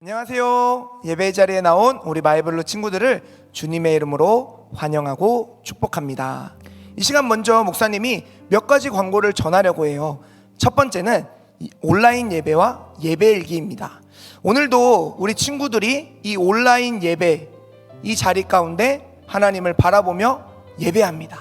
안녕하세요. 예배 자리에 나온 우리 마이블로 친구들을 주님의 이름으로 환영하고 축복합니다. 이 시간 먼저 목사님이 몇 가지 광고를 전하려고 해요. 첫 번째는 온라인 예배와 예배일기입니다. 오늘도 우리 친구들이 이 온라인 예배, 이 자리 가운데 하나님을 바라보며 예배합니다.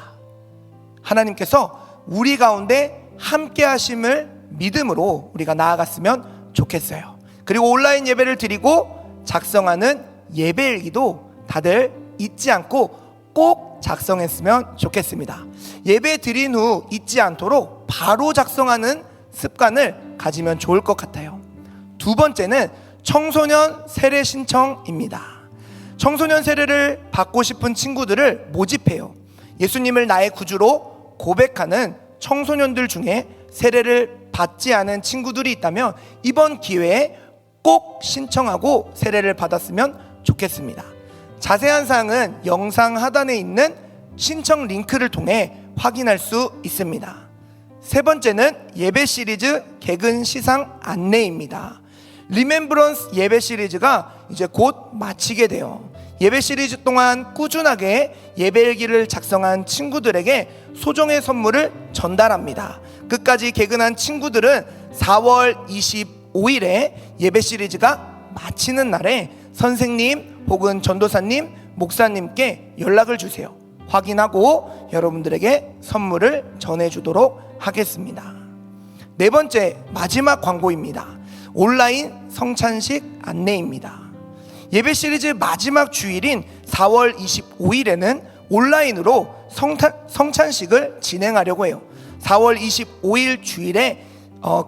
하나님께서 우리 가운데 함께 하심을 믿음으로 우리가 나아갔으면 좋겠어요. 그리고 온라인 예배를 드리고 작성하는 예배일기도 다들 잊지 않고 꼭 작성했으면 좋겠습니다. 예배 드린 후 잊지 않도록 바로 작성하는 습관을 가지면 좋을 것 같아요. 두 번째는 청소년 세례 신청입니다. 청소년 세례를 받고 싶은 친구들을 모집해요. 예수님을 나의 구주로 고백하는 청소년들 중에 세례를 받지 않은 친구들이 있다면 이번 기회에 꼭 신청하고 세례를 받았으면 좋겠습니다. 자세한 사항은 영상 하단에 있는 신청 링크를 통해 확인할 수 있습니다. 세 번째는 예배 시리즈 개근 시상 안내입니다. 리멤브런스 예배 시리즈가 이제 곧 마치게 돼요. 예배 시리즈 동안 꾸준하게 예배일기를 작성한 친구들에게 소정의 선물을 전달합니다. 끝까지 개근한 친구들은 4월 25일에 예배 시리즈가 마치는 날에 선생님 혹은 전도사님, 목사님께 연락을 주세요. 확인하고 여러분들에게 선물을 전해주도록 하겠습니다. 네 번째, 마지막 광고입니다. 온라인 성찬식 안내입니다. 예배 시리즈 마지막 주일인 4월 25일에는 온라인으로 성찬식을 진행하려고 해요. 4월 25일 주일에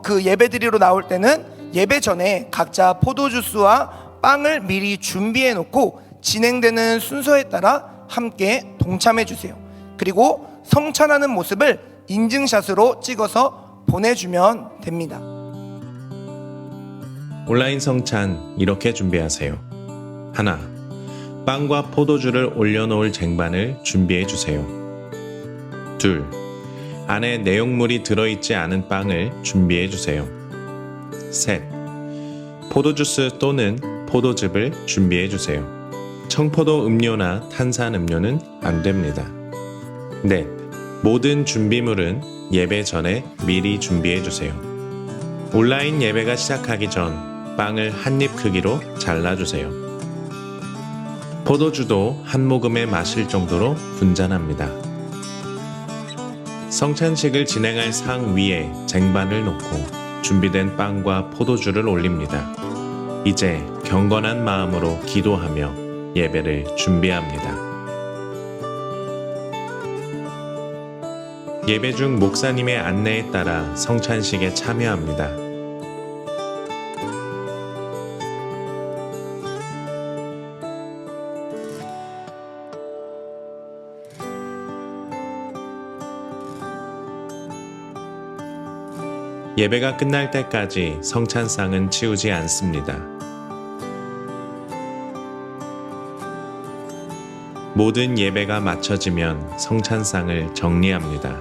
그 예배 드리러 나올 때는 예배 전에 각자 포도주스와 빵을 미리 준비해 놓고 진행되는 순서에 따라 함께 동참해 주세요. 그리고 성찬하는 모습을 인증샷으로 찍어서 보내주면 됩니다. 온라인 성찬 이렇게 준비하세요. 하나, 빵과 포도주를 올려놓을 쟁반을 준비해 주세요. 둘, 안에 내용물이 들어있지 않은 빵을 준비해 주세요. 셋, 포도주스 또는 포도즙을 준비해 주세요. 청포도 음료나 탄산 음료는 안 됩니다. 넷, 모든 준비물은 예배 전에 미리 준비해 주세요. 온라인 예배가 시작하기 전 빵을 한 입 크기로 잘라주세요. 포도주도 한 모금에 마실 정도로 분잔합니다. 성찬식을 진행할 상 위에 쟁반을 놓고 준비된 빵과 포도주를 올립니다. 이제 경건한 마음으로 기도하며 예배를 준비합니다. 예배 중 목사님의 안내에 따라 성찬식에 참여합니다. 예배가 끝날 때까지 성찬상은 치우지 않습니다. 모든 예배가 마쳐지면 성찬상을 정리합니다.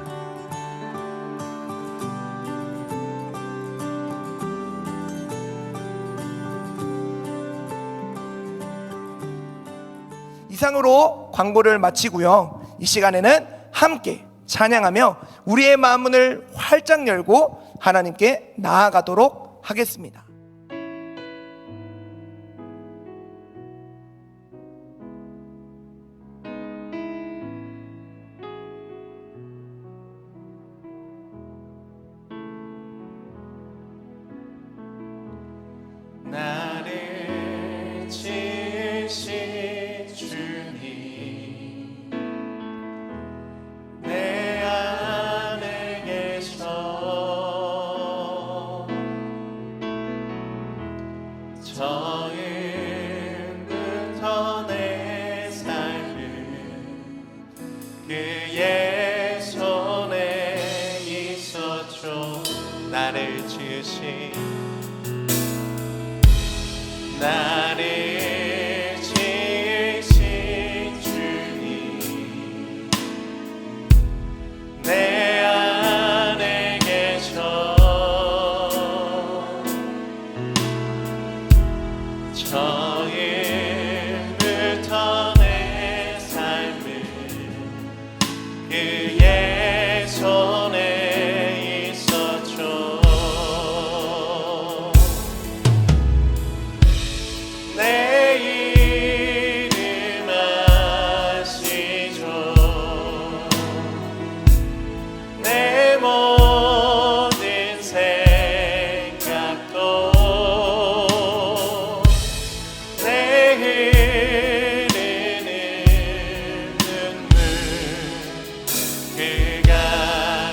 이상으로 광고를 마치고요. 이 시간에는 함께 찬양하며 우리의 마음문을 활짝 열고 하나님께 나아가도록 하겠습니다. 나를 지으신 주님, 내 안에 계셔 처음부터 내 삶은 그의 손에 있었죠. 나를 지으신 주님, 내 안에 계셔 처음부터 내 삶은 그의 손에 있었죠. 내 이름 아시죠. 내 모든 생각도 내 흐르는 눈물 그가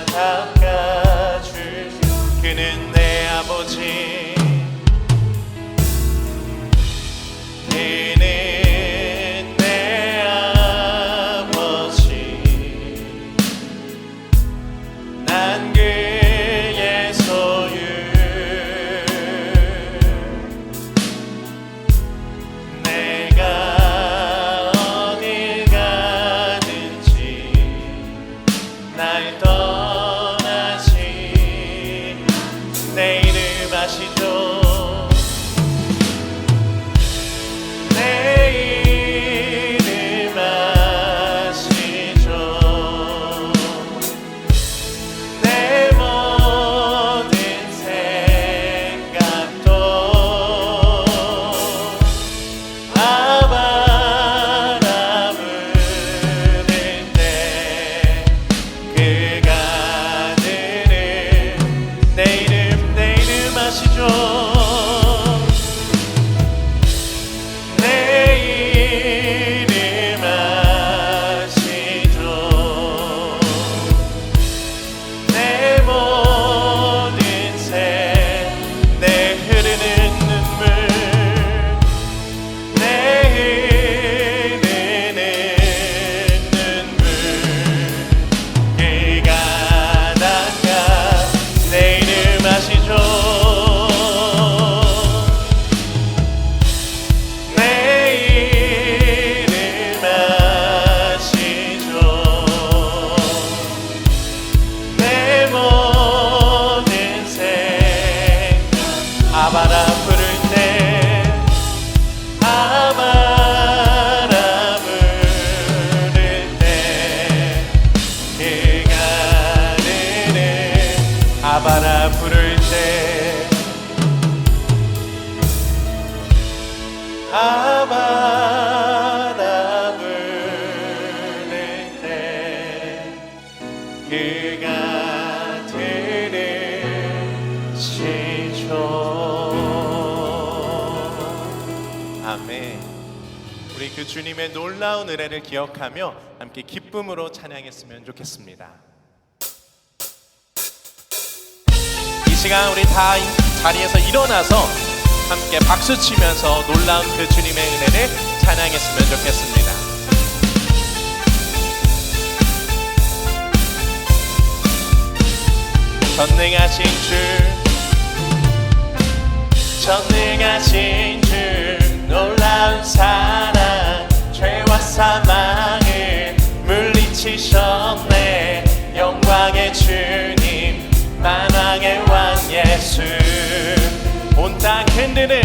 닦아주시. 그는 내 아버지, 그는 내 아버지, 난 그의 소유. 내가 어딜 가든지 날 떠나지. 내 이름 아시죠. 내 이름 아시죠. 내 모든 생각도 아바라 부를 때 그가 들은 내 이름 아시죠. 내 이름 아시죠. 내 모든 내 흐르는 눈물, 내 흐르는 눈물 그가 닦아. 내 이름 아시죠. 내 이름 아시죠. 내 모든 생각 아바라 부를 때 아바라 부를 때 그가 들은 아바라 부를 때 아바라 부를 때 그가 들으시죠. 아멘. 우리 그 주님의 놀라운 은혜를 기억하며 함께 기쁨으로 찬양했으면 좋겠습니다. 이 시간 우리 다 자리에서 일어나서 함께 박수 치면서 놀라운 그 주님의 은혜를 찬양했으면 좋겠습니다. 전능하신 주 놀라운 사랑, 죄와 사망을 물리치셨네. 영광의 주님, 만왕의 왕 예수. 온 땅 흔드는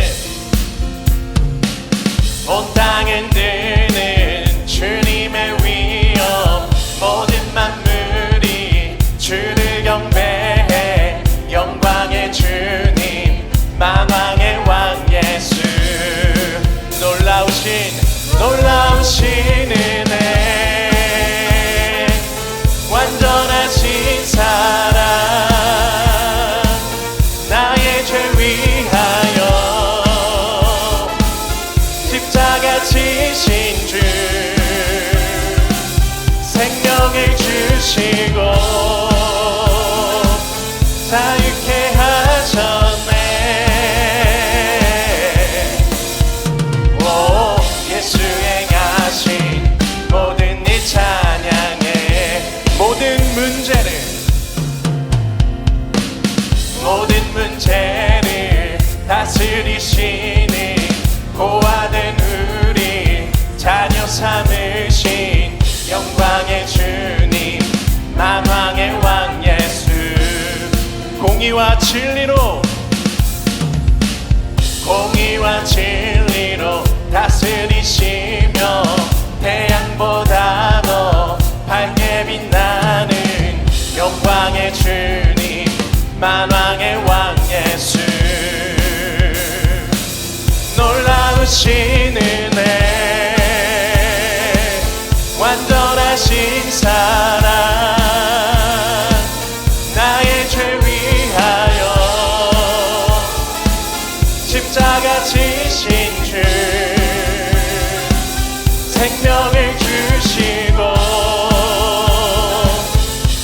주님의 위엄, 모든 만물이 주를 경배해. 영광의 주님, 만왕의 왕 예수. 놀라우신 은혜, 완전하신 사랑, 나의 죄 위하여 십자가 지신 주, 생명을 주시고 자유케 하셨네. 예수 행하신 모든 일 찬양해. 모든 문제를 다스리시니 고아된 우리 자녀 삼으신 영광의 주님, 만왕의 왕 예수. 공의와 진리로 빛이시며 태양보다 더 밝게 빛나는 영광의 주님 만왕의 왕 예수 놀라우신 은혜 완전하신 사랑 나의 죄 위하여 십자가 지신 주 생명을 주시고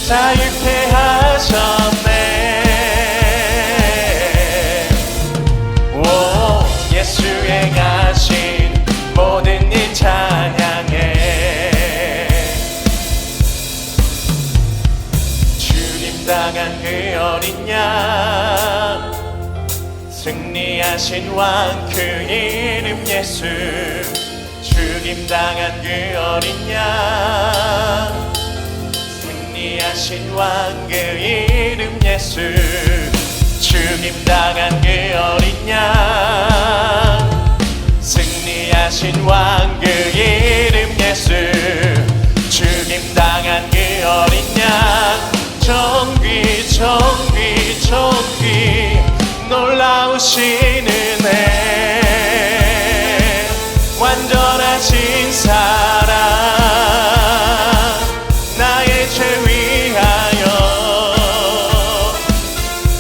자유케 하셨네 오 예수 행하신 모든 일 찬양해 주님 당한 그 어린 양 승리하신 왕 그 이름 예수 죽임당한 그 어린 양 승리하신 왕 그 이름 예수 죽임당한 그 어린 양 승리하신 왕 그 이름 예수 죽임당한 그 어린 양 정귀 정귀 정귀 놀라우신 은혜 완전하신 사랑 나의 죄 위하여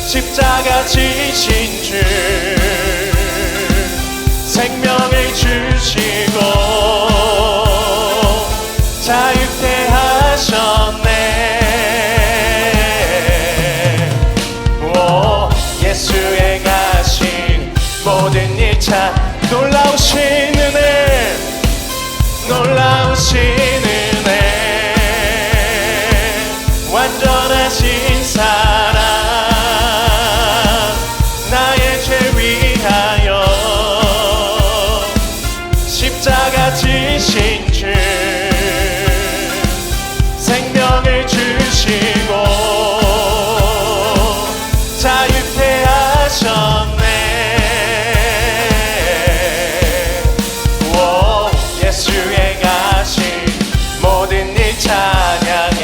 십자가 지신 주 생명을 주시고 자유케 하셨네 오 예수 행하신 모든 일 참 놀라우신 은혜 놀라우신 은혜 완전하신 사랑 나의 죄 위하여 십자가 지신 주 생명을 주시고 자유케 하셨네 오 예수 행하신 모든 일 찬양해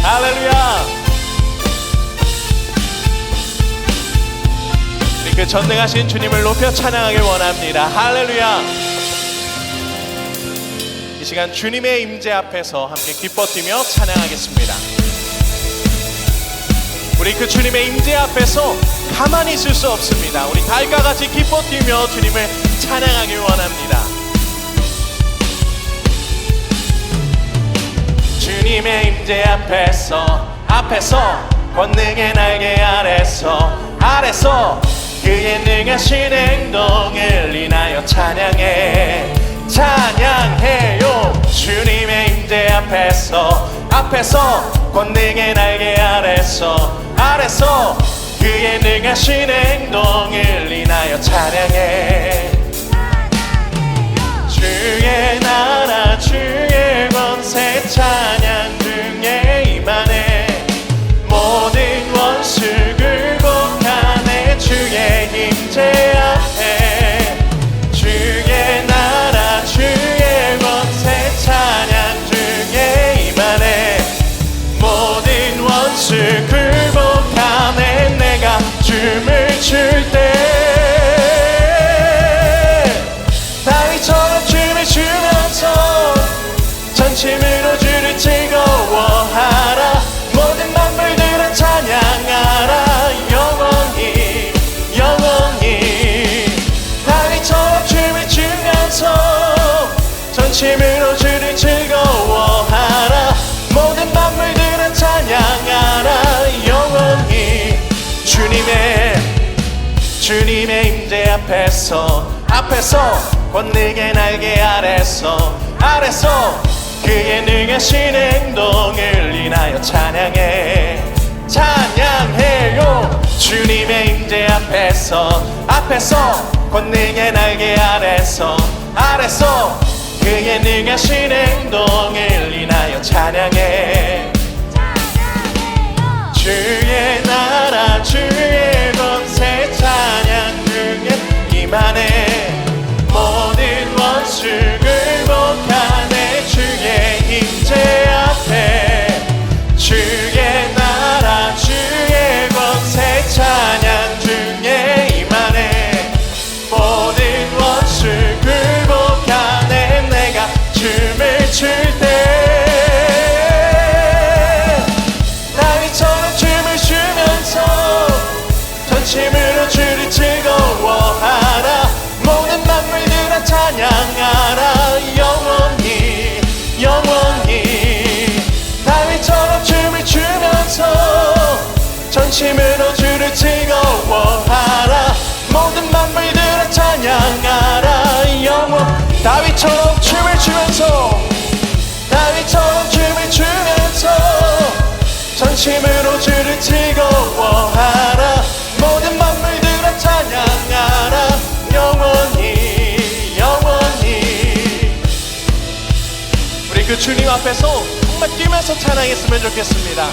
할렐루야 우리 그 전능하신 주님을 높여 찬양하길 원합니다 할렐루야 이 시간 주님의 임재 앞에서 함께 기뻐 뛰며 찬양하겠습니다 우리 그 주님의 임재 앞에서 가만히 있을 수 없습니다 우리 달과 같이 기뻐 뛰며 주님을 찬양하길 원합니다 주님의 임재 앞에서 권능의 날개 아래서 그의 능하신 행동을 인하여 찬양해요 주님의 임재 앞에서 권능의 날개 아래서 그의 능하신 행동을 인하여 찬양해 주의 나라 주의 권세 찬양 중에 임하네 모든 원수 굴복하네 주의 임재 앞에 주의 나라 주의 권세 찬양 중에 임하네 모든 원수 굴복하네 내가 춤을 출 때 다윗처럼 춤을 추면서 전심으로 주를 즐거워하라 모든 만물들은 찬양하라 영원히 다윗처럼 춤을 추면서 전심으로 주를 즐거워하라 모든 만물들은 찬양하라 영원히 주님의 임재 앞에서 권능의 날개 아래서 그의 능하신 행동을 인하여 찬양해요 주님의 임재 앞에서 권능의 날개 아래서 그의 능하신 행동을 인하여 찬양해 주의 나라 주의 권세 찬양 중에 임하네 주면서 다윗처럼 춤을 추면서 전심으로 주를 즐거워하라. 모든 만물들아 찬양하라. 영원히 영원히. 우리 그 주님 앞에서 정말 뛰면서 찬양했으면 좋겠습니다.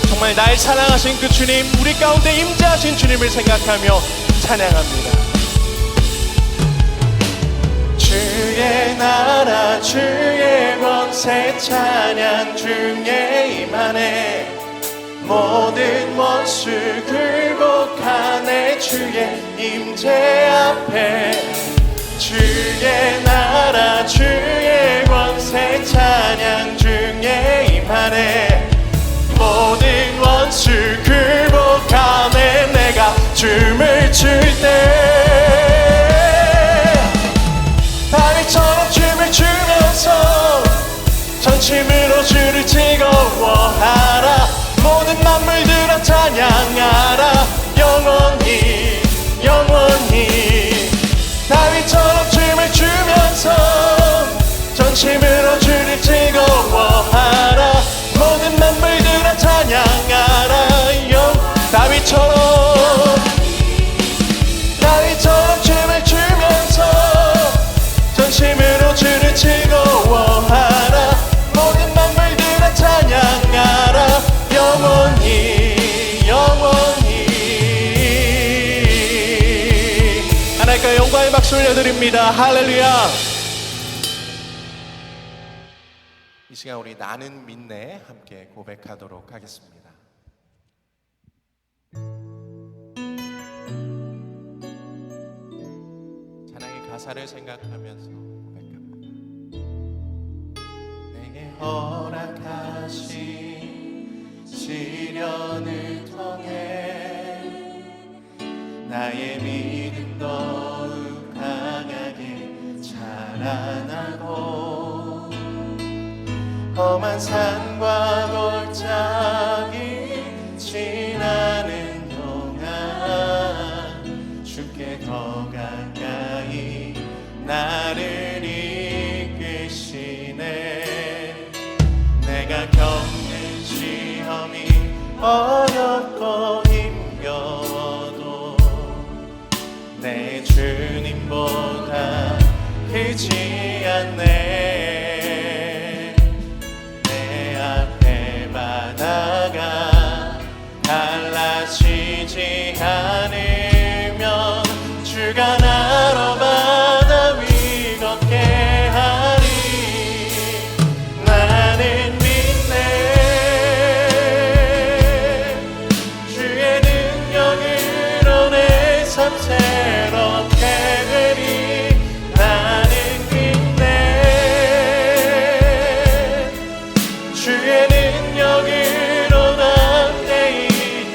정말 날 사랑하신 그 주님, 우리 가운데 임재하신 주님을 생각하며 찬양합니다. 주의 나라 주의 권세 찬양 중에 임하네. 모든 원수 굴복하네. 주의 임재 앞에. 주의 나라 주의 권세 찬양 중에 임하네. 모든 원수 굴복하네. 내가 춤을 출 때 다윗처럼 춤을 추면서 전심으로 주를 즐거워하라. 모든 만물들아 찬양하라. 영원히 영원히. 다윗처럼 춤을 추면서 전심으로 주를 즐거워하라. 모든 만물들아 찬양하라. 다윗처럼 춤을 추면서 전심으로 주를 즐거워하라. 모든 만물들아 찬양하라. 영원히 영원히. 하나님께 영광의 박수 올려드립니다. 할렐루야. 이 시간 우리 나는 믿네 함께 고백하도록 하겠습니다. 찬양의 가사를 생각하면서 고백합니다. 내게 허락하신 시련을 통해 나의 믿음 더욱 강하게 자라나고 험한 산과 골짜기 지나는 동안 주께 더 가까이 나를 이끄시네. 내가 겪는 시험이 어렵고 힘겨워도 내 주님보다 크지 않네. 바다가 갈라지지 않으면 주가 나로 바다 위 걷게 하리. 나는 믿네. 주의 능력으로 내 삶 새롭게 되리. 나는 믿네. 주의 능력으로 담대히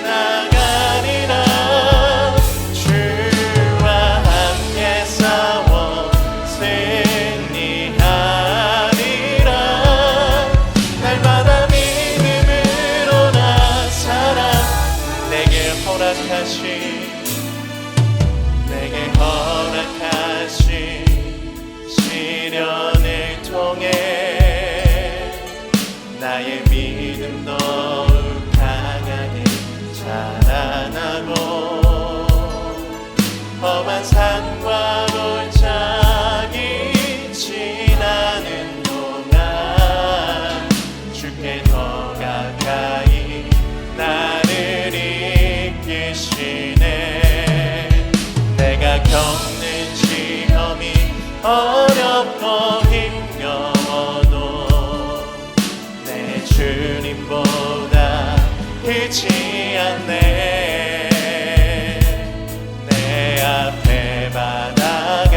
나가리라. 주와 함께 싸워 승리하리라. 날마다 믿음으로 나서라. 내게 허락하신 시련을 통해 나의 믿음 더욱 강하게 자라나고 험한 산과 골짜기 지나는 동안 주께 더 가까이 나를 이끄시네. 내가 겪는 시험이 어렵고 힘겨워도 내 주님보다 크지 않네. 내 앞에 바다가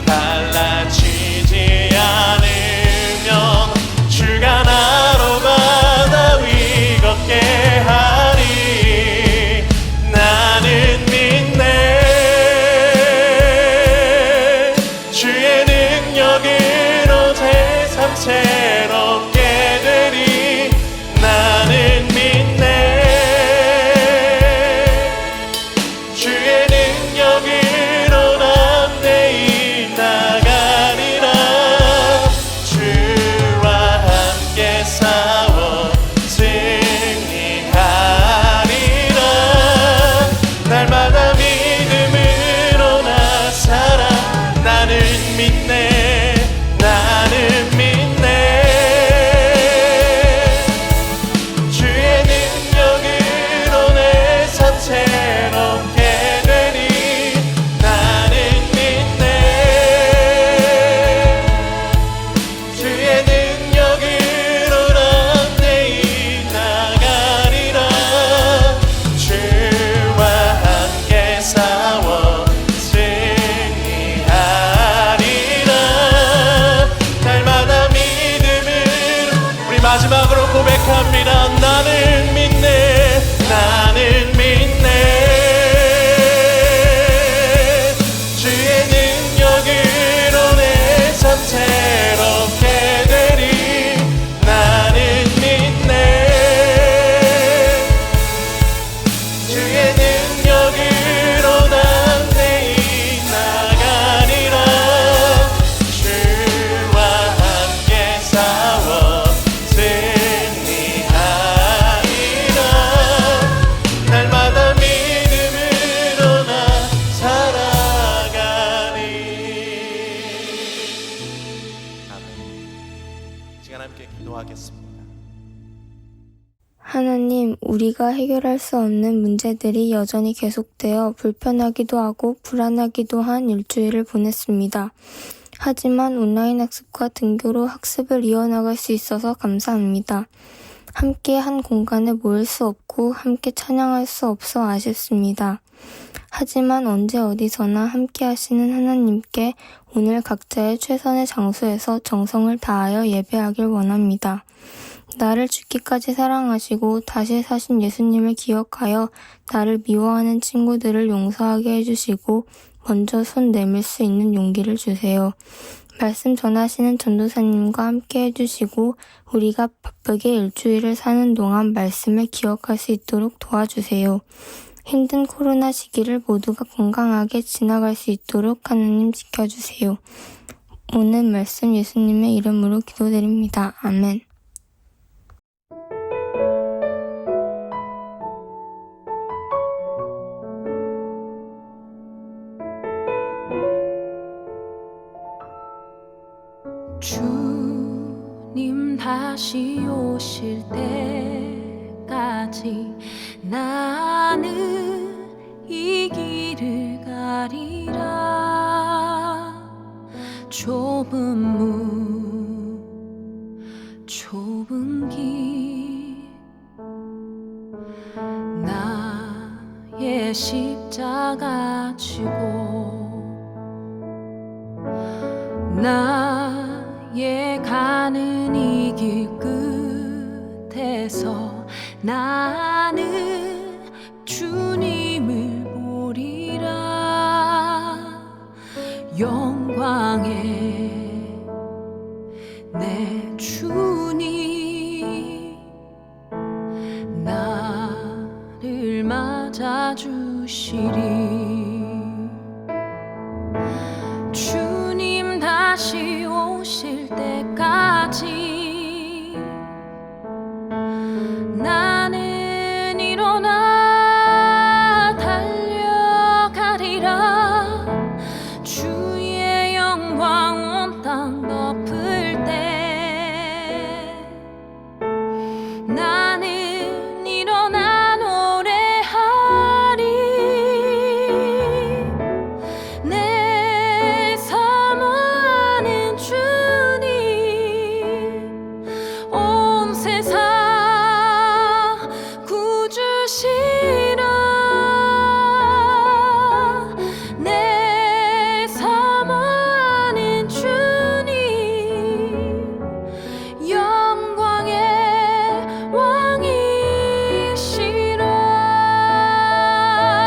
갈라지지 않으면 주가 나로 바다 위 걷게 하리. 나는 믿네. 주의 능력 우리가 해결할 수 없는 문제들이 여전히 계속되어 불편하기도 하고 불안하기도 한 일주일을 보냈습니다. 하지만 온라인 학습과 등교로 학습을 이어나갈 수 있어서 감사합니다. 함께 한 공간에 모일 수 없고 함께 찬양할 수 없어 아쉽습니다. 하지만 언제 어디서나 함께 하시는 하나님께 오늘 각자의 최선의 장소에서 정성을 다하여 예배하길 원합니다. 나를 죽기까지 사랑하시고 다시 사신 예수님을 기억하여 나를 미워하는 친구들을 용서하게 해주시고 먼저 손 내밀 수 있는 용기를 주세요. 말씀 전하시는 전도사님과 함께 해주시고 우리가 바쁘게 일주일을 사는 동안 말씀을 기억할 수 있도록 도와주세요. 힘든 코로나 시기를 모두가 건강하게 지나갈 수 있도록 하나님 지켜주세요. 오늘 말씀 예수님의 이름으로 기도드립니다. 아멘. 주님 다시 오실 때까지 나는 이 길을 가리라. 좁은 문 좁은 길 나의 십자가 지고 나의 가는 이 길 끝에서 나는 주님을 보리라. 영광의 내 주님 나를 맞아주시리. 주님 다시 오실 때까지 나는 일어나 달려가리라. 주의 영광 온 땅 덮을 때 나는 일어나 노래하리. 내 사모하는 주님 온 세상 구주시라. 내 사모하는 주님 영광의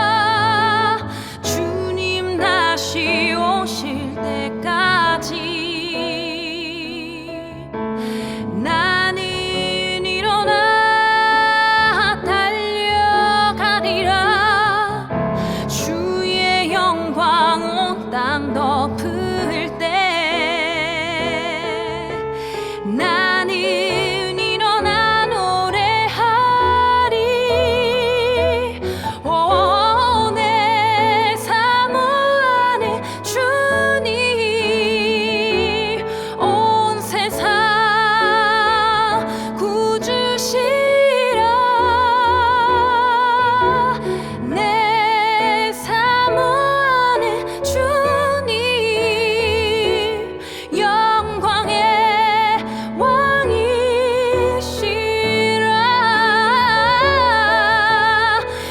왕이시라. 주님 다시 오실 때까지 나는 일어나 달려가리라. 주의 영광 온 땅 덮을 때 나는 일어나 노래하리. 오, 내 사모하는 주님 온 세상 구주시라. 내 사모하는 주님 영광의 왕이시라.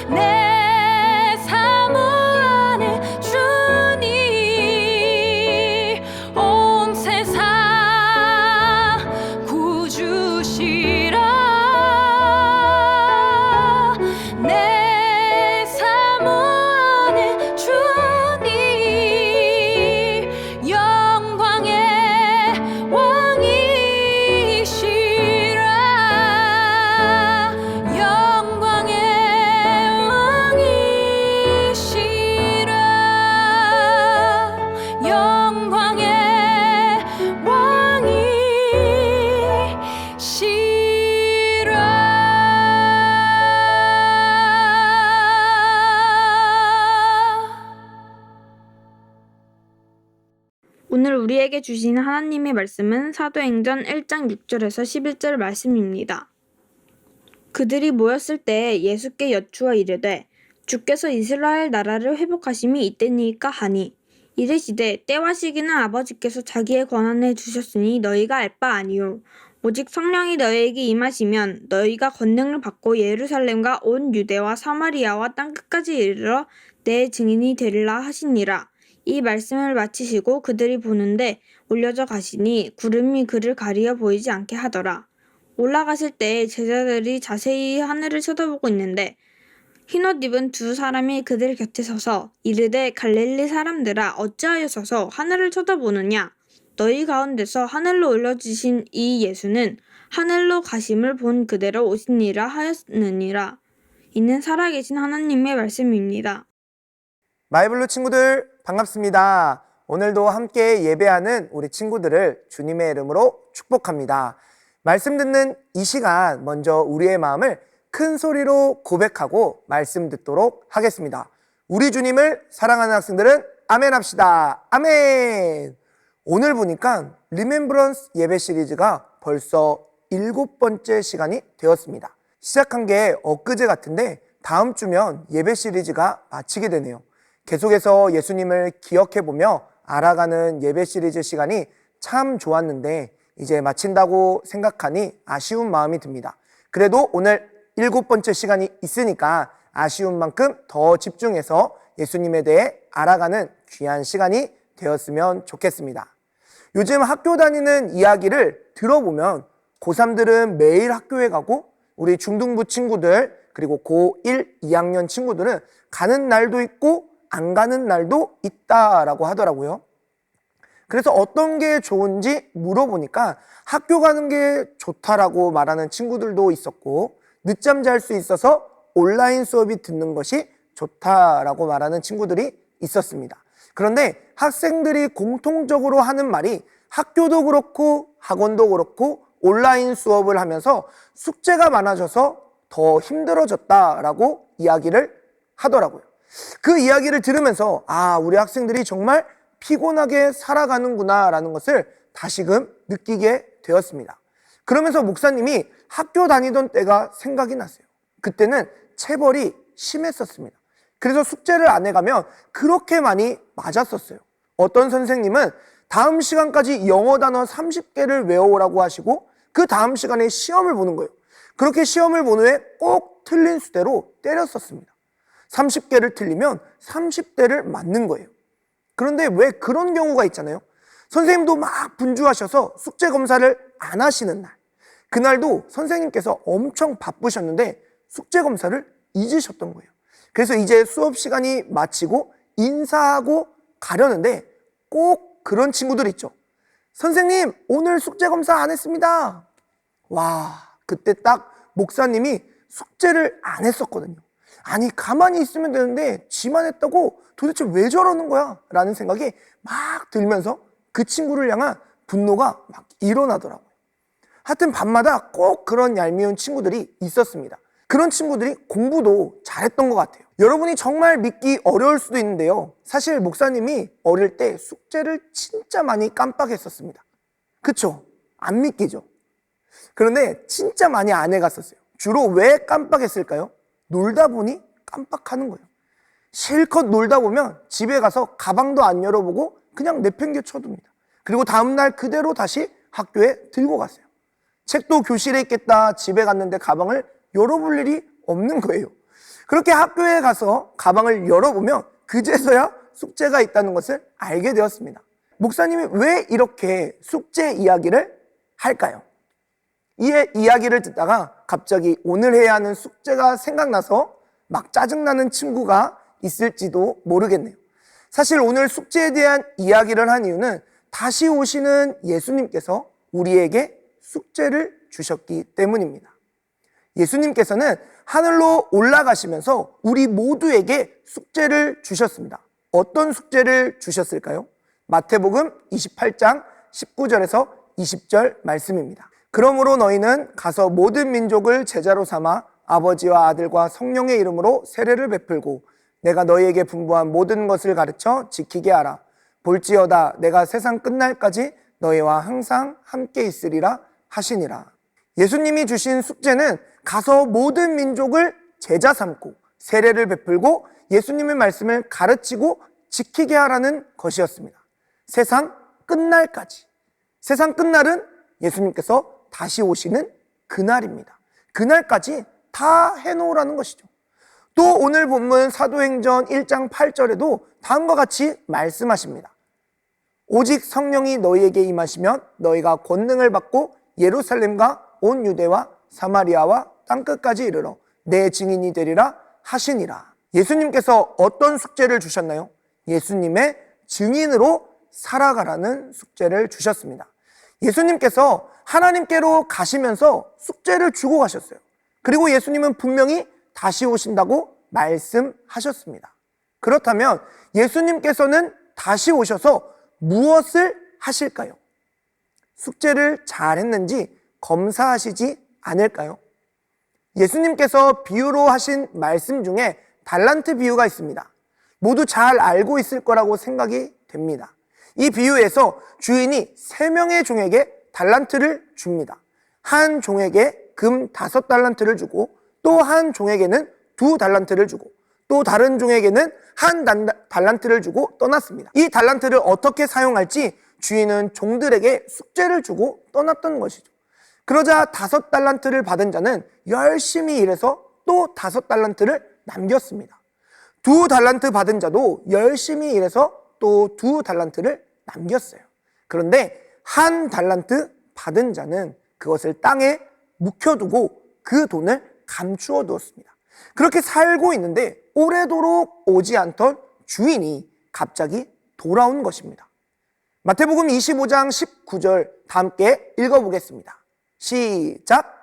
내 사모하는 주님 온 세상 구주시라. 내 사모하는 주님 영광의 왕이시라. 영광의 왕이시라. 영광의 왕이시라. 오늘 우리에게 주신 하나님의 말씀은 사도행전 1장 6절에서 11절 말씀입니다. 그들이 모였을 때 예수께 여쭈어 이르되 주께서 이스라엘 나라를 회복하심이 이때니까 하니 이르시되 때와 시기는 아버지께서 자기의 권한에 주셨으니 너희가 알 바 아니요 오직 성령이 너희에게 임하시면 너희가 권능을 받고 예루살렘과 온 유대와 사마리아와 땅끝까지 이르러 내 증인이 되리라 하시니라. 이 말씀을 마치시고 그들이 보는데 올려져 가시니 구름이 그를 가리어 보이지 않게 하더라. 올라가실 때 제자들이 자세히 하늘을 쳐다보고 있는데 흰옷 입은 두 사람이 그들 곁에 서서 이르되 갈릴리 사람들아 어찌하여 서서 하늘을 쳐다보느냐 너희 가운데서 하늘로 올려지신 이 예수는 하늘로 가심을 본 그대로 오시니라 하였느니라. 이는 살아계신 하나님의 말씀입니다. 마이블루 친구들 반갑습니다. 오늘도 함께 예배하는 우리 친구들을 주님의 이름으로 축복합니다. 말씀 듣는 이 시간 먼저 우리의 마음을 큰 소리로 고백하고 말씀 듣도록 하겠습니다. 우리 주님을 사랑하는 학생들은 아멘 합시다. 아멘. 오늘 보니까 리멤브런스 예배 시리즈가 벌써 7번째 시간이 되었습니다. 시작한 게 엊그제 같은데 다음 주면 예배 시리즈가 마치게 되네요. 계속해서 예수님을 기억해보며 알아가는 예배 시리즈 시간이 참 좋았는데 이제 마친다고 생각하니 아쉬운 마음이 듭니다. 그래도 오늘 7번째 시간이 있으니까 아쉬운 만큼 더 집중해서 예수님에 대해 알아가는 귀한 시간이 되었으면 좋겠습니다. 요즘 학교 다니는 이야기를 들어보면 고3들은 매일 학교에 가고 우리 중등부 친구들 그리고 고1, 2학년 친구들은 가는 날도 있고 안 가는 날도 있다라고 하더라고요. 그래서 어떤 게 좋은지 물어보니까 학교 가는 게 좋다라고 말하는 친구들도 있었고 늦잠 잘 수 있어서 온라인 수업이 듣는 것이 좋다라고 말하는 친구들이 있었습니다. 그런데 학생들이 공통적으로 하는 말이 학교도 그렇고 학원도 그렇고 온라인 수업을 하면서 숙제가 많아져서 더 힘들어졌다라고 이야기를 하더라고요. 그 이야기를 들으면서 우리 학생들이 정말 피곤하게 살아가는구나 라는 것을 다시금 느끼게 되었습니다. 그러면서 목사님이 학교 다니던 때가 생각이 났어요. 그때는 체벌이 심했었습니다. 그래서 숙제를 안 해가면 그렇게 많이 맞았었어요. 어떤 선생님은 다음 시간까지 영어 단어 30개를 외워오라고 하시고 그 다음 시간에 시험을 보는 거예요. 그렇게 시험을 본 후에 꼭 틀린 수대로 때렸었습니다. 30개를 틀리면 30대를 맞는 거예요. 그런데 왜 그런 경우가 있잖아요. 선생님도 막 분주하셔서 숙제 검사를 안 하시는 날, 그날도 선생님께서 엄청 바쁘셨는데 숙제 검사를 잊으셨던 거예요. 그래서 이제 수업 시간이 마치고 인사하고 가려는데 꼭 그런 친구들 있죠. 선생님, 오늘 숙제 검사 안 했습니다. 와, 그때 딱 목사님이 숙제를 안 했었거든요. 아니, 가만히 있으면 되는데 지만 했다고 도대체 왜 저러는 거야? 라는 생각이 막 들면서 그 친구를 향한 분노가 막 일어나더라고요. 하여튼 밤마다 꼭 그런 얄미운 친구들이 있었습니다. 그런 친구들이 공부도 잘했던 것 같아요. 여러분이 정말 믿기 어려울 수도 있는데요. 사실 목사님이 어릴 때 숙제를 진짜 많이 깜빡했었습니다. 그쵸? 안 믿기죠? 그런데 진짜 많이 안 해갔었어요. 주로 왜 깜빡했을까요? 놀다 보니 깜빡하는 거예요. 실컷 놀다 보면 집에 가서 가방도 안 열어보고 그냥 내팽개 쳐둡니다. 그리고 다음날 그대로 다시 학교에 들고 갔어요. 책도 교실에 있겠다 집에 갔는데 가방을 열어볼 일이 없는 거예요. 그렇게 학교에 가서 가방을 열어보면 그제서야 숙제가 있다는 것을 알게 되었습니다. 목사님이 왜 이렇게 숙제 이야기를 할까요? 이 이야기를 듣다가 갑자기 오늘 해야 하는 숙제가 생각나서 막 짜증나는 친구가 있을지도 모르겠네요. 사실 오늘 숙제에 대한 이야기를 한 이유는 다시 오시는 예수님께서 우리에게 숙제를 주셨기 때문입니다. 예수님께서는 하늘로 올라가시면서 우리 모두에게 숙제를 주셨습니다. 어떤 숙제를 주셨을까요? 마태복음 28장 19절에서 20절 말씀입니다. 그러므로 너희는 가서 모든 민족을 제자로 삼아 아버지와 아들과 성령의 이름으로 세례를 베풀고 내가 너희에게 분부한 모든 것을 가르쳐 지키게 하라. 볼지어다 내가 세상 끝날까지 너희와 항상 함께 있으리라 하시니라. 예수님이 주신 숙제는 가서 모든 민족을 제자 삼고 세례를 베풀고 예수님의 말씀을 가르치고 지키게 하라는 것이었습니다. 세상 끝날까지. 세상 끝날은 예수님께서 다시 오시는 그날입니다. 그날까지 다 해놓으라는 것이죠. 또 오늘 본문 사도행전 1장 8절에도 다음과 같이 말씀하십니다. 오직 성령이 너희에게 임하시면 너희가 권능을 받고 예루살렘과 온 유대와 사마리아와 땅끝까지 이르러 내 증인이 되리라 하시니라. 예수님께서 어떤 숙제를 주셨나요? 예수님의 증인으로 살아가라는 숙제를 주셨습니다. 예수님께서 하나님께로 가시면서 숙제를 주고 가셨어요. 그리고 예수님은 분명히 다시 오신다고 말씀하셨습니다. 그렇다면 예수님께서는 다시 오셔서 무엇을 하실까요? 숙제를 잘 했는지 검사하시지 않을까요? 예수님께서 비유로 하신 말씀 중에 달란트 비유가 있습니다. 모두 잘 알고 있을 거라고 생각이 됩니다. 이 비유에서 주인이 3명의 종에게 달란트를 줍니다. 한 종에게 금 5달란트를 주고 또 한 종에게는 2달란트를 주고 또 다른 종에게는 한 달란트를 주고 떠났습니다. 이 달란트를 어떻게 사용할지 주인은 종들에게 숙제를 주고 떠났던 것이죠. 그러자 5달란트를 받은 자는 열심히 일해서 또 5달란트를 남겼습니다. 2달란트 받은 자도 열심히 일해서 또 2달란트를 남겼어요. 그런데 1달란트 받은 자는 그것을 땅에 묵혀두고 그 돈을 감추어 두었습니다. 그렇게 살고 있는데 오래도록 오지 않던 주인이 갑자기 돌아온 것입니다. 마태복음 25장 19절 다 함께 읽어보겠습니다. 시작!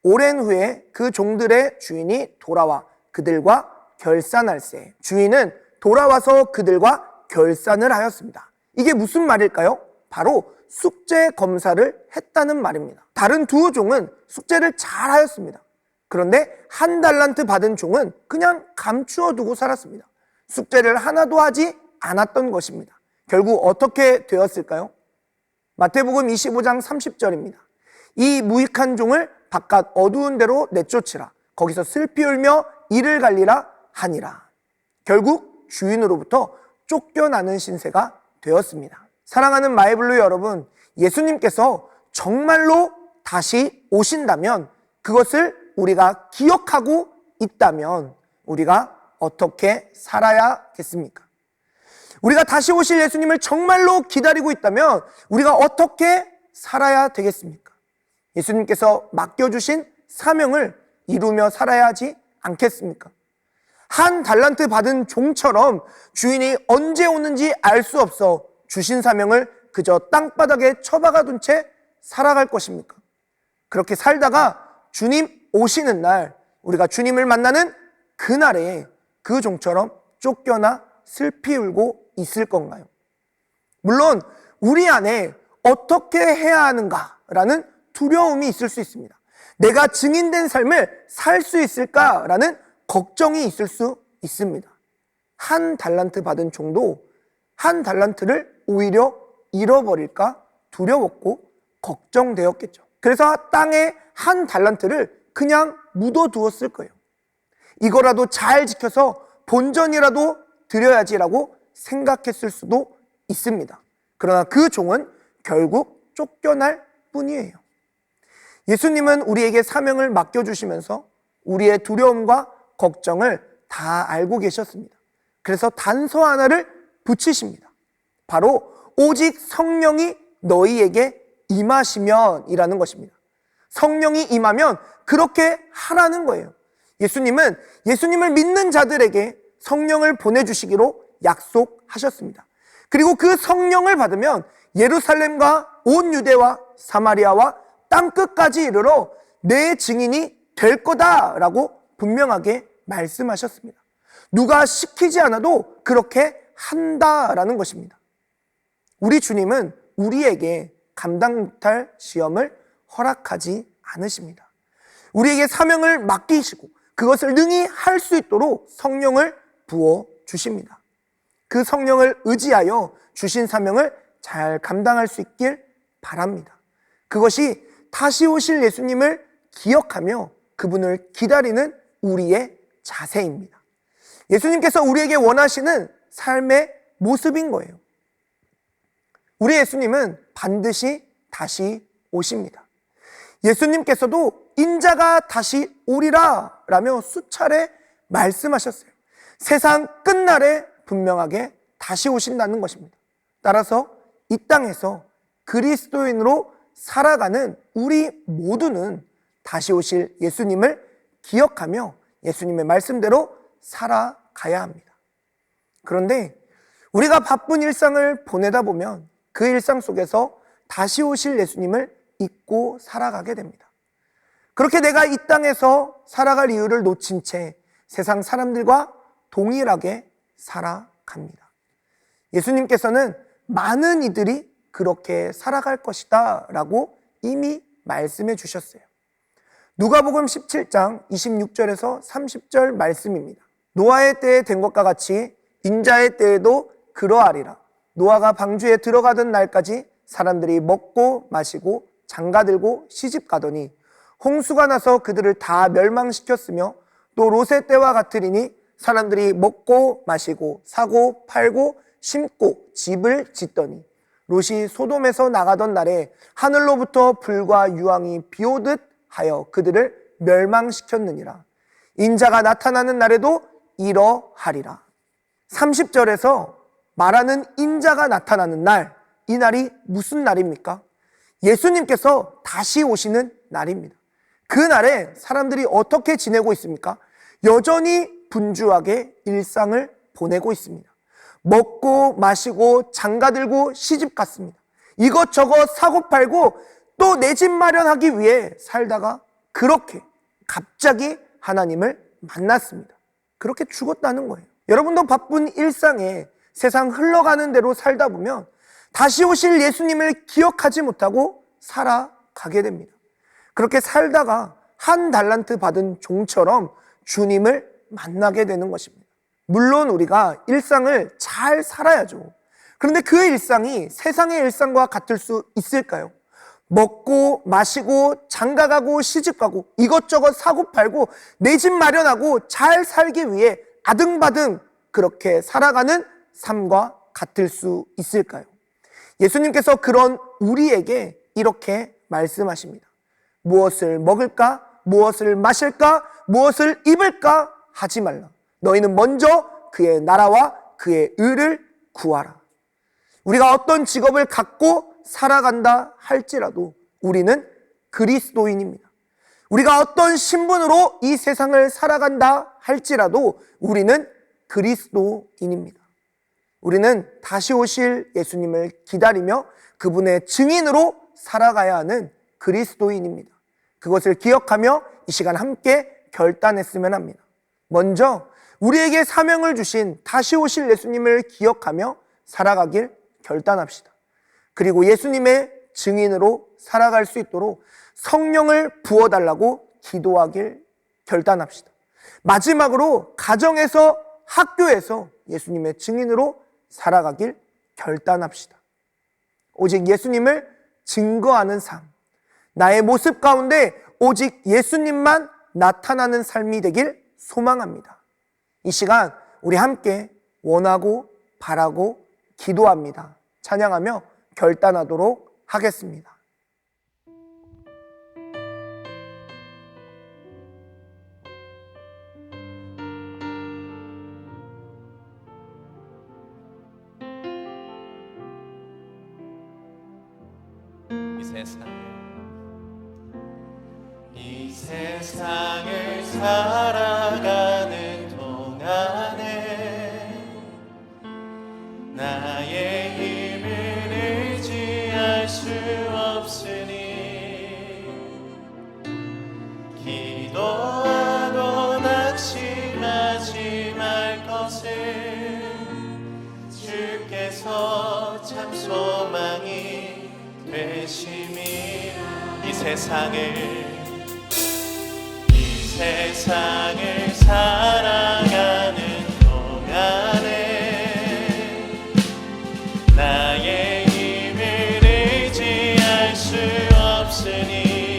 오랜 후에 그 종들의 주인이 돌아와 그들과 결산할세. 주인은 돌아와서 그들과 결산을 하였습니다. 이게 무슨 말일까요? 바로 숙제 검사를 했다는 말입니다. 다른 2 종은 숙제를 잘 하였습니다. 그런데 1달란트 받은 종은 그냥 감추어 두고 살았습니다. 숙제를 하나도 하지 않았던 것입니다. 결국 어떻게 되었을까요? 마태복음 25장 30절입니다. 이 무익한 종을 바깥 어두운 데로 내쫓으라. 거기서 슬피 울며 이를 갈리라 하니라. 결국 주인으로부터 쫓겨나는 신세가 되었습니다. 사랑하는 마이블루 여러분, 예수님께서 정말로 다시 오신다면 그것을 우리가 기억하고 있다면 우리가 어떻게 살아야겠습니까? 우리가 다시 오실 예수님을 정말로 기다리고 있다면 우리가 어떻게 살아야 되겠습니까? 예수님께서 맡겨주신 사명을 이루며 살아야 하지 않겠습니까? 1달란트 받은 종처럼 주인이 언제 오는지 알 수 없어 주신 사명을 그저 땅바닥에 처박아 둔 채 살아갈 것입니까? 그렇게 살다가 주님 오시는 날 우리가 주님을 만나는 그날에 그 종처럼 쫓겨나 슬피 울고 있을 건가요? 물론 우리 안에 어떻게 해야 하는가라는 두려움이 있을 수 있습니다. 내가 증인된 삶을 살 수 있을까라는 걱정이 있을 수 있습니다. 1달란트 받은 종도 1달란트를 오히려 잃어버릴까 두려웠고 걱정되었겠죠. 그래서 땅에 1달란트를 그냥 묻어두었을 거예요. 이거라도 잘 지켜서 본전이라도 드려야지라고 생각했을 수도 있습니다. 그러나 그 종은 결국 쫓겨날 뿐이에요. 예수님은 우리에게 사명을 맡겨주시면서 우리의 두려움과 걱정을 다 알고 계셨습니다. 그래서 단서 하나를 붙이십니다. 바로 오직 성령이 너희에게 임하시면 이라는 것입니다. 성령이 임하면 그렇게 하라는 거예요. 예수님은 예수님을 믿는 자들에게 성령을 보내주시기로 약속하셨습니다. 그리고 그 성령을 받으면 예루살렘과 온 유대와 사마리아와 땅끝까지 이르러 내 증인이 될 거다라고 분명하게 말씀하셨습니다. 누가 시키지 않아도 그렇게 한다라는 것입니다. 우리 주님은 우리에게 감당 못할 시험을 허락하지 않으십니다. 우리에게 사명을 맡기시고 그것을 능히 할 수 있도록 성령을 부어 주십니다. 그 성령을 의지하여 주신 사명을 잘 감당할 수 있길 바랍니다. 그것이 다시 오실 예수님을 기억하며 그분을 기다리는 우리의 자세입니다. 예수님께서 우리에게 원하시는 삶의 모습인 거예요. 우리 예수님은 반드시 다시 오십니다. 예수님께서도 인자가 다시 오리라 라며 수차례 말씀하셨어요. 세상 끝날에 분명하게 다시 오신다는 것입니다. 따라서 이 땅에서 그리스도인으로 살아가는 우리 모두는 다시 오실 예수님을 기억하며 예수님의 말씀대로 살아가야 합니다. 그런데 우리가 바쁜 일상을 보내다 보면 그 일상 속에서 다시 오실 예수님을 잊고 살아가게 됩니다. 그렇게 내가 이 땅에서 살아갈 이유를 놓친 채 세상 사람들과 동일하게 살아갑니다. 예수님께서는 많은 이들이 그렇게 살아갈 것이다 라고 이미 말씀해 주셨어요. 누가복음 17장 26절에서 30절 말씀입니다. 노아의 때에 된 것과 같이 인자의 때에도 그러하리라. 노아가 방주에 들어가던 날까지 사람들이 먹고 마시고 장가들고 시집가더니 홍수가 나서 그들을 다 멸망시켰으며 또 롯의 때와 같으리니 사람들이 먹고 마시고 사고 팔고 심고 집을 짓더니 롯이 소돔에서 나가던 날에 하늘로부터 불과 유황이 비오듯 하여 그들을 멸망시켰느니라. 인자가 나타나는 날에도 이러하리라. 30절에서 말하는 인자가 나타나는 날, 이 날이 무슨 날입니까? 예수님께서 다시 오시는 날입니다. 그 날에 사람들이 어떻게 지내고 있습니까? 여전히 분주하게 일상을 보내고 있습니다. 먹고 마시고 장가들고 시집 갔습니다. 이것저것 사고 팔고 또 내 집 마련하기 위해 살다가 그렇게 갑자기 하나님을 만났습니다. 그렇게 죽었다는 거예요. 여러분도 바쁜 일상에 세상 흘러가는 대로 살다 보면 다시 오실 예수님을 기억하지 못하고 살아가게 됩니다. 그렇게 살다가 한 달란트 받은 종처럼 주님을 만나게 되는 것입니다. 물론 우리가 일상을 잘 살아야죠. 그런데 그 일상이 세상의 일상과 같을 수 있을까요? 먹고 마시고 장가가고 시집가고 이것저것 사고 팔고 내 집 마련하고 잘 살기 위해 아등바등 그렇게 살아가는 삶과 같을 수 있을까요? 예수님께서 그런 우리에게 이렇게 말씀하십니다. 무엇을 먹을까? 무엇을 마실까? 무엇을 입을까? 하지 말라. 너희는 먼저 그의 나라와 그의 의를 구하라. 우리가 어떤 직업을 갖고 살아간다 할지라도 우리는 그리스도인입니다. 우리가 어떤 신분으로 이 세상을 살아간다 할지라도 우리는 그리스도인입니다. 우리는 다시 오실 예수님을 기다리며 그분의 증인으로 살아가야 하는 그리스도인입니다. 그것을 기억하며 이 시간 함께 결단했으면 합니다. 먼저 우리에게 사명을 주신 다시 오실 예수님을 기억하며 살아가길 결단합시다. 그리고 예수님의 증인으로 살아갈 수 있도록 성령을 부어달라고 기도하길 결단합시다. 마지막으로 가정에서 학교에서 예수님의 증인으로 살아가길 결단합시다. 오직 예수님을 증거하는 삶, 나의 모습 가운데 오직 예수님만 나타나는 삶이 되길 소망합니다. 이 시간 우리 함께 원하고 바라고 기도합니다. 찬양하며 결단하도록 하겠습니다. 이 세상을 살아가는 동안에 나의 힘을 의지할 수 없으니 기도하고 낙심하지 말 것을 주께서 참 소망이 되심이 이 세상을 살아가는 동안에 나의 힘을 의지할 수 없으니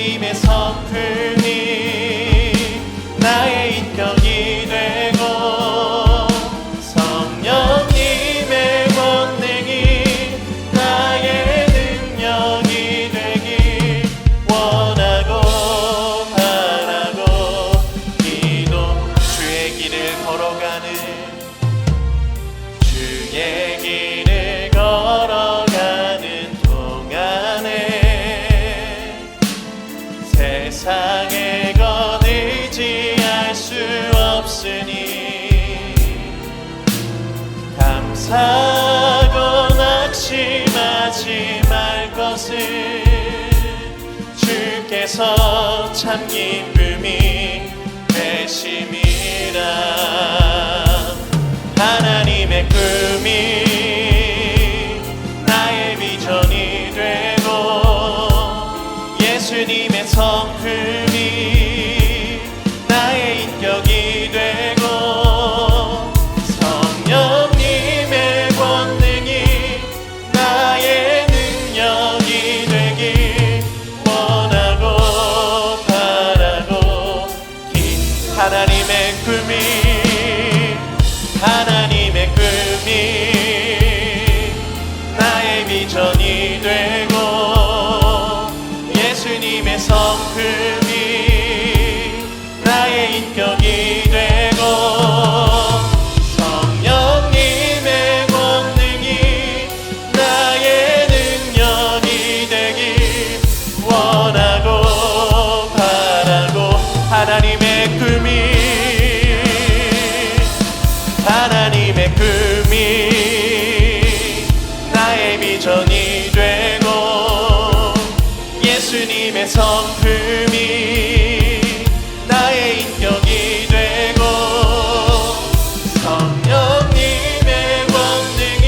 예수님의 성품이 나의 인격이 되고 성령님의 권능이 나의 능력이 되길 원하고 바라고 기도 주의 길을 걸어가는 주의 길을 걸어가는 동안에 세상의 것 의지할 수 없으니 감사하고 낙심하지 말 것을 주께서 참 기쁨이 되심이라. 하나님의 꿈이 나의 비전이 되고 예수님의 성품이 나의 인격이 되고 성령님의 권능이 나의 능력이 되길 원하고 바라고 하나님의 꿈이 나의 비전이 되고 예수님의 성품이 나의 인격이 되고 성령님의 권능이 나의 능력이 되길 원하고 바라고 하나님의 꿈이 나의 비전이 되고 예수님의 성품이 나의 인격이 되고 성령님의 권능이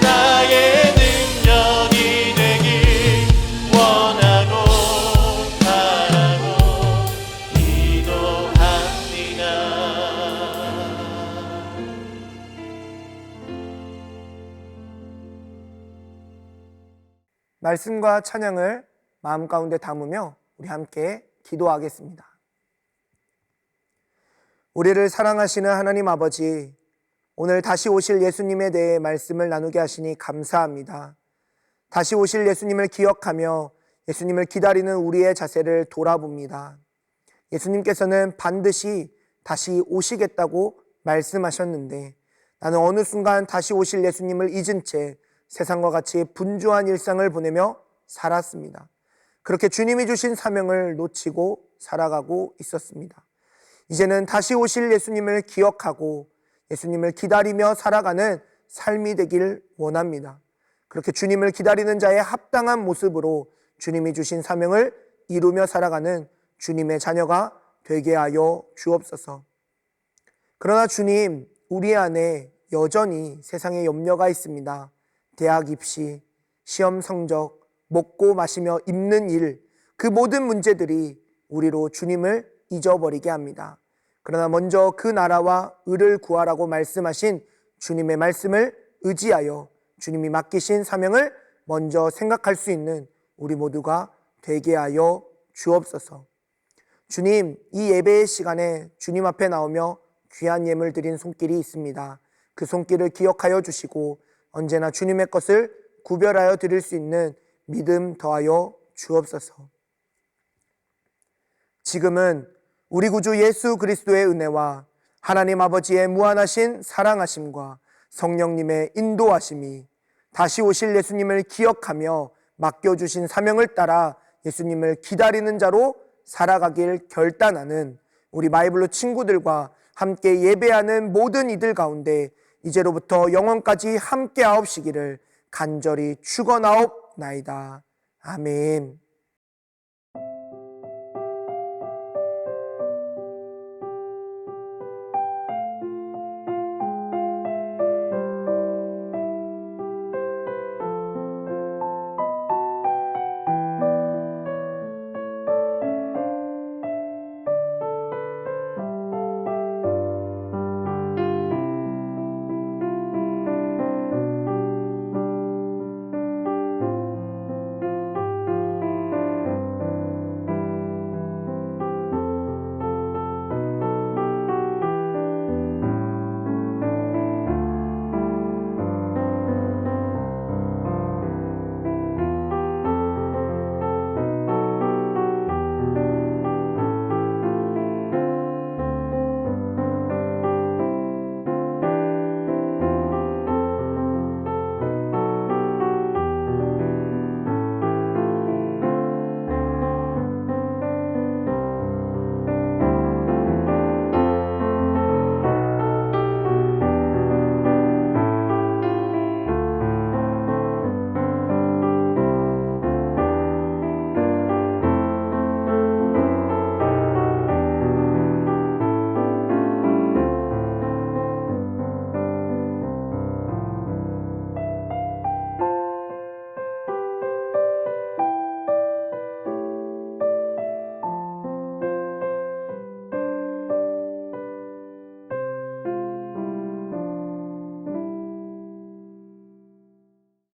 나의 능력이 되길 원하고 바라고 기도합니다. 말씀과 찬양을 마음 가운데 담으며 우리 함께 기도하겠습니다. 우리를 사랑하시는 하나님 아버지, 오늘 다시 오실 예수님에 대해 말씀을 나누게 하시니 감사합니다. 다시 오실 예수님을 기억하며 예수님을 기다리는 우리의 자세를 돌아봅니다. 예수님께서는 반드시 다시 오시겠다고 말씀하셨는데 나는 어느 순간 다시 오실 예수님을 잊은 채 세상과 같이 분주한 일상을 보내며 살았습니다. 그렇게 주님이 주신 사명을 놓치고 살아가고 있었습니다. 이제는 다시 오실 예수님을 기억하고 예수님을 기다리며 살아가는 삶이 되길 원합니다. 그렇게 주님을 기다리는 자의 합당한 모습으로 주님이 주신 사명을 이루며 살아가는 주님의 자녀가 되게 하여 주옵소서. 그러나 주님, 우리 안에 여전히 세상의 염려가 있습니다. 대학 입시, 시험 성적, 먹고 마시며 입는 일, 그 모든 문제들이 우리로 주님을 잊어버리게 합니다. 그러나 먼저 그 나라와 의를 구하라고 말씀하신 주님의 말씀을 의지하여 주님이 맡기신 사명을 먼저 생각할 수 있는 우리 모두가 되게 하여 주옵소서. 주님, 이 예배의 시간에 주님 앞에 나오며 귀한 예물 드린 손길이 있습니다. 그 손길을 기억하여 주시고 언제나 주님의 것을 구별하여 드릴 수 있는 믿음 더하여 주옵소서. 지금은 우리 구주 예수 그리스도의 은혜와 하나님 아버지의 무한하신 사랑하심과 성령님의 인도하심이 다시 오실 예수님을 기억하며 맡겨주신 사명을 따라 예수님을 기다리는 자로 살아가길 결단하는 우리 마이블로 친구들과 함께 예배하는 모든 이들 가운데 이제로부터 영원까지 함께 하옵시기를 간절히 축원하옵나이다. 아멘.